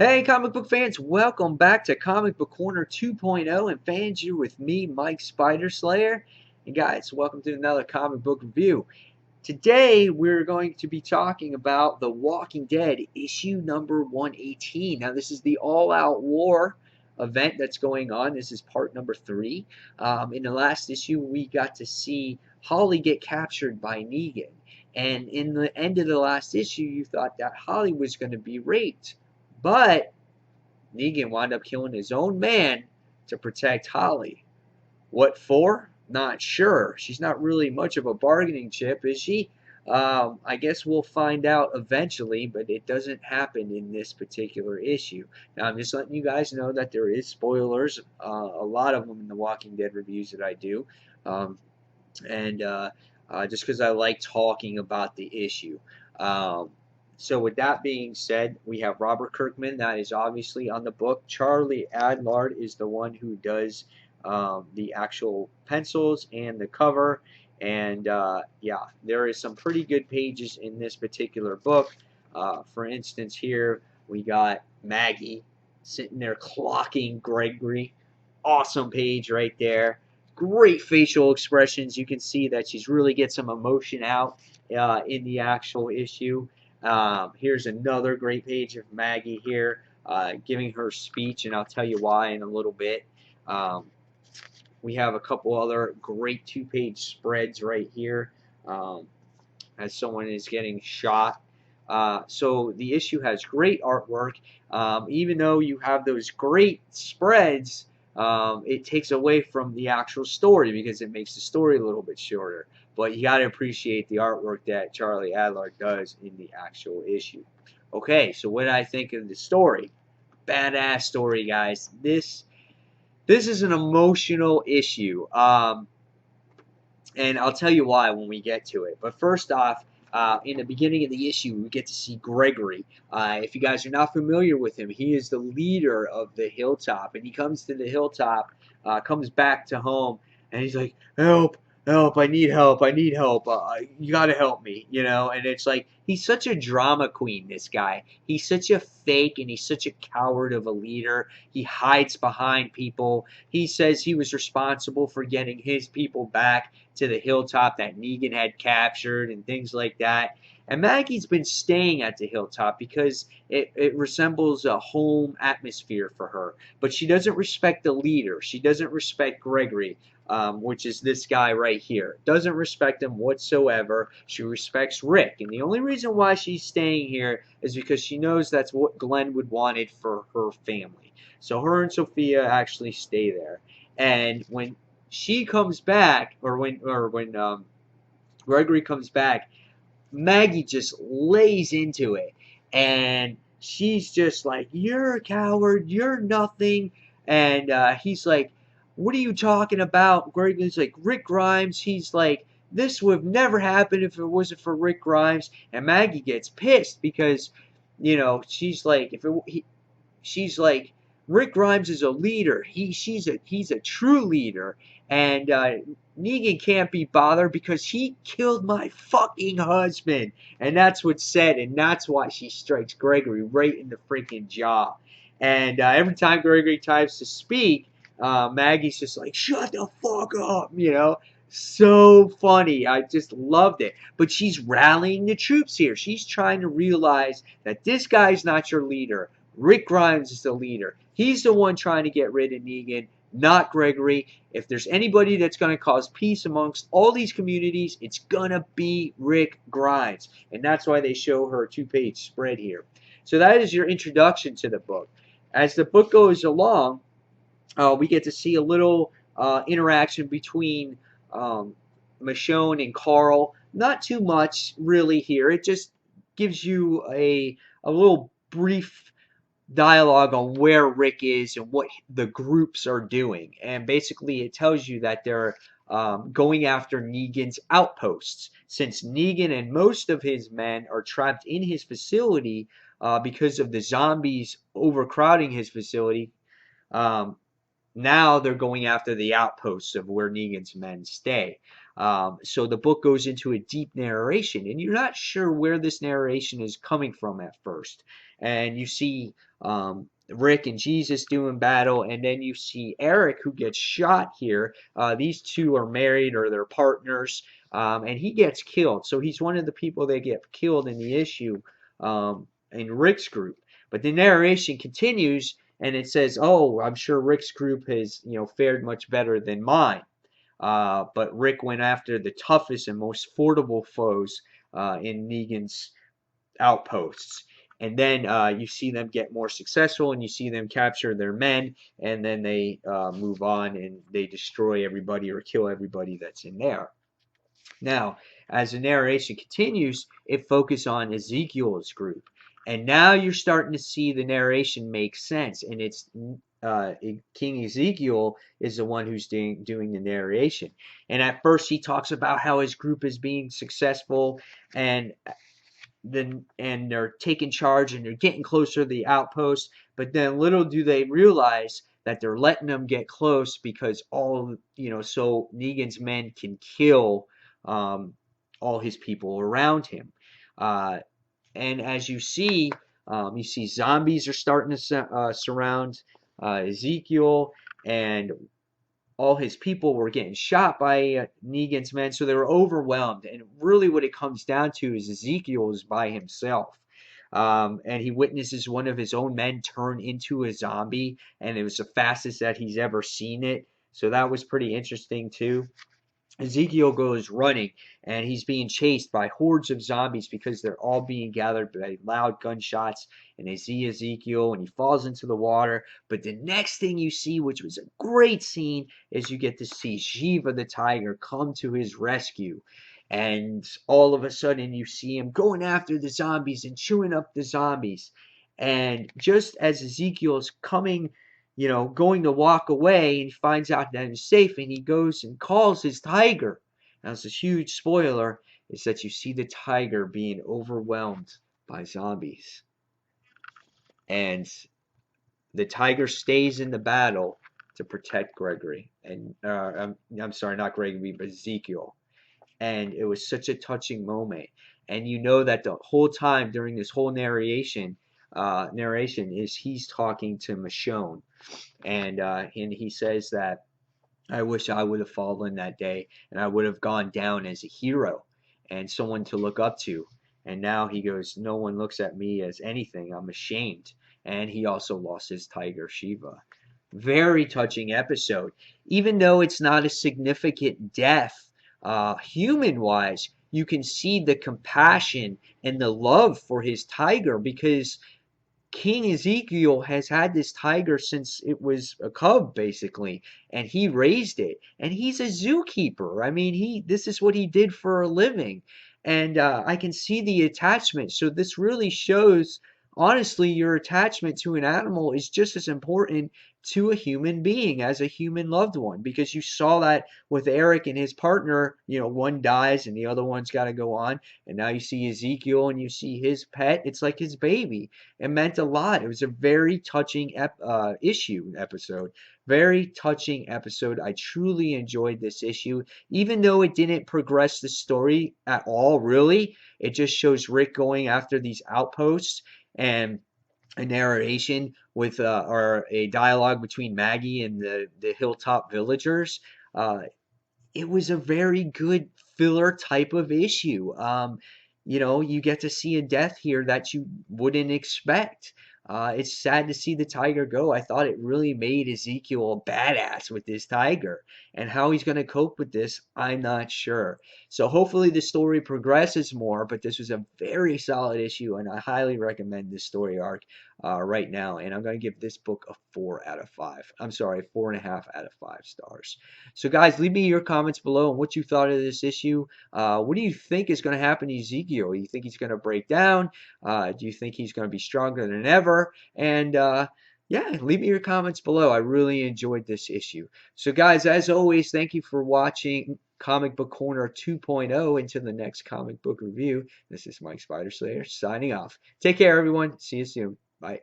Hey, comic book fans, welcome back to Comic Book Corner 2.0. And fans, you're with me, Mike Spider Slayer. And guys, welcome to another comic book review. Today, we're going to be talking about The Walking Dead, issue number 118. Now, this is the All Out War event that's going on. This is part number 3. In the last issue, we got to see Holly get captured by Negan. And in the end of the last issue, you thought that Holly was going to be raped. But Negan wound up killing his own man to protect Holly. What for? Not sure. She's not really much of a bargaining chip, is she? I guess we'll find out eventually, but it doesn't happen in this particular issue. Now, I'm just letting you guys know that there is spoilers, a lot of them in the Walking Dead reviews that I do, um, and just because I like talking about the issue. Um, so with that being said, we have Robert Kirkman, that is obviously on the book. Charlie Adlard is the one who does the actual pencils and the cover. And yeah, there is some pretty good pages in this particular book. For instance, here we got Maggie sitting there clocking Gregory. Awesome page right there. Great facial expressions. You can see that she's really get some emotion out in the actual issue. Here's another great page of Maggie here giving her speech, and I'll tell you why in a little bit. Um, we have a couple other great two-page spreads right here as someone is getting shot. So the issue has great artwork. Even though you have those great spreads, it takes away from the actual story because it makes the story a little bit shorter. But you got to appreciate the artwork that Charlie Adler does in the actual issue. Okay, so what did I think of the story? Badass story, guys. This is an emotional issue, and I'll tell you why when we get to it. But first off, in the beginning of the issue, we get to see Gregory. If you guys are not familiar with him, he is the leader of the Hilltop, and he comes to the Hilltop, comes back to home, and he's like, "Help! Help! I need help! I need help! You gotta help me!" You know, and it's like he's such a drama queen. This guy, he's such a fake, and he's such a coward of a leader. He hides behind people. He says he was responsible for getting his people back to the Hilltop that Negan had captured and things like that. And Maggie's been staying at the Hilltop because it resembles a home atmosphere for her. But she doesn't respect the leader. She doesn't respect Gregory, which is this guy right here. Doesn't respect him whatsoever. She respects Rick. And the only reason why she's staying here is because she knows that's what Glenn would wanted for her family. So her and Sophia actually stay there. And when she comes back, or when Gregory comes back, Maggie just lays into it, and she's just like, "You're a coward. You're nothing." And he's like, "What are you talking about?" Gregory's like, "Rick Grimes." He's like, "This would have never happened if it wasn't for Rick Grimes." And Maggie gets pissed because, she's like, she's like, Rick Grimes is a leader. He's a true leader, and Negan can't be bothered because he killed my fucking husband, and that's what's said, and that's why she strikes Gregory right in the freaking jaw. And every time Gregory tries to speak, Maggie's just like, "Shut the fuck up," So funny. I just loved it. But she's rallying the troops here. She's trying to realize that this guy's not your leader. Rick Grimes is the leader. He's the one trying to get rid of Negan, not Gregory. If there's anybody that's going to cause peace amongst all these communities, it's going to be Rick Grimes. And that's why they show her two-page spread here. So that is your introduction to the book. As the book goes along, we get to see a little interaction between Michonne and Carl. Not too much, really, here. It just gives you a little brief dialogue on where Rick is and what the groups are doing. And basically, it tells you that they're going after Negan's outposts. Since Negan and most of his men are trapped in his facility because of the zombies overcrowding his facility, now they're going after the outposts of where Negan's men stay. So the book goes into a deep narration, and you're not sure where this narration is coming from at first. And you see Rick and Jesus doing battle, and then you see Eric who gets shot here. These two are married or they're partners, and he gets killed. So he's one of the people that get killed in the issue in Rick's group. But the narration continues, and it says, "Oh, I'm sure Rick's group has fared much better than mine." But Rick went after the toughest and most formidable foes in Negan's outposts. And then you see them get more successful, and you see them capture their men, and then they move on and they destroy everybody or kill everybody that's in there. Now, as the narration continues, it focuses on Ezekiel's group. And now you're starting to see the narration make sense. And it's King Ezekiel is the one who's doing the narration. And at first, he talks about how his group is being successful, and they're taking charge and they're getting closer to the outpost. But then little do they realize that they're letting them get close because so Negan's men can kill all his people around him. And as you see zombies are starting to surround Ezekiel, and all his people were getting shot by Negan's men, so they were overwhelmed. And really what it comes down to is Ezekiel is by himself. And he witnesses one of his own men turn into a zombie, and it was the fastest that he's ever seen it. So that was pretty interesting too. Ezekiel goes running, and he's being chased by hordes of zombies because they're all being gathered by loud gunshots. And they see Ezekiel, and he falls into the water. But the next thing you see, which was a great scene, is you get to see Shiva the tiger come to his rescue. And all of a sudden, you see him going after the zombies and chewing up the zombies. And just as Ezekiel's going to walk away, and he finds out that he's safe, and he goes and calls his tiger. Now, it's a huge spoiler, is that you see the tiger being overwhelmed by zombies. And the tiger stays in the battle to protect Gregory. And I'm sorry, not Gregory, but Ezekiel. And it was such a touching moment. And you know that the whole time during this whole narration is he's talking to Michonne. And he says that, "I wish I would have fallen that day, and I would have gone down as a hero and someone to look up to." And now he goes, "No one looks at me as anything. I'm ashamed." And he also lost his tiger, Shiva. Very touching episode. Even though it's not a significant death, human-wise, you can see the compassion and the love for his tiger, because King Ezekiel has had this tiger since it was a cub, basically, and he raised it. And he's a zookeeper. I mean, this is what he did for a living, and I can see the attachment. So this really shows, honestly, your attachment to an animal is just as important to a human being as a human loved one, because you saw that with Eric and his partner. One dies and the other one's got to go on, and now you see Ezekiel and you see his pet. It's like his baby. It meant a lot. It was a very touching episode. Very touching episode. I truly enjoyed this issue, even though it didn't progress the story at all, really. It just shows Rick going after these outposts, and a narration with or a dialogue between Maggie and the hilltop villagers. It was a very good filler type of issue. You get to see a death here that you wouldn't expect. It's sad to see the tiger go. I thought it really made Ezekiel a badass with this tiger. And how he's going to cope with this, I'm not sure. So hopefully the story progresses more, but this was a very solid issue, and I highly recommend this story arc right now. And I'm going to give this book a 4 out of 5. I'm sorry, 4.5 out of 5 stars. So guys, leave me your comments below on what you thought of this issue. What do you think is going to happen to Ezekiel? Do you think he's going to break down? Do you think he's going to be stronger than ever? And yeah, leave me your comments below. I really enjoyed this issue. So guys, as always, thank you for watching Comic Book Corner 2.0. Until the next comic book review, this is Mike Spider Slayer signing off. Take care, everyone. See you soon. Bye.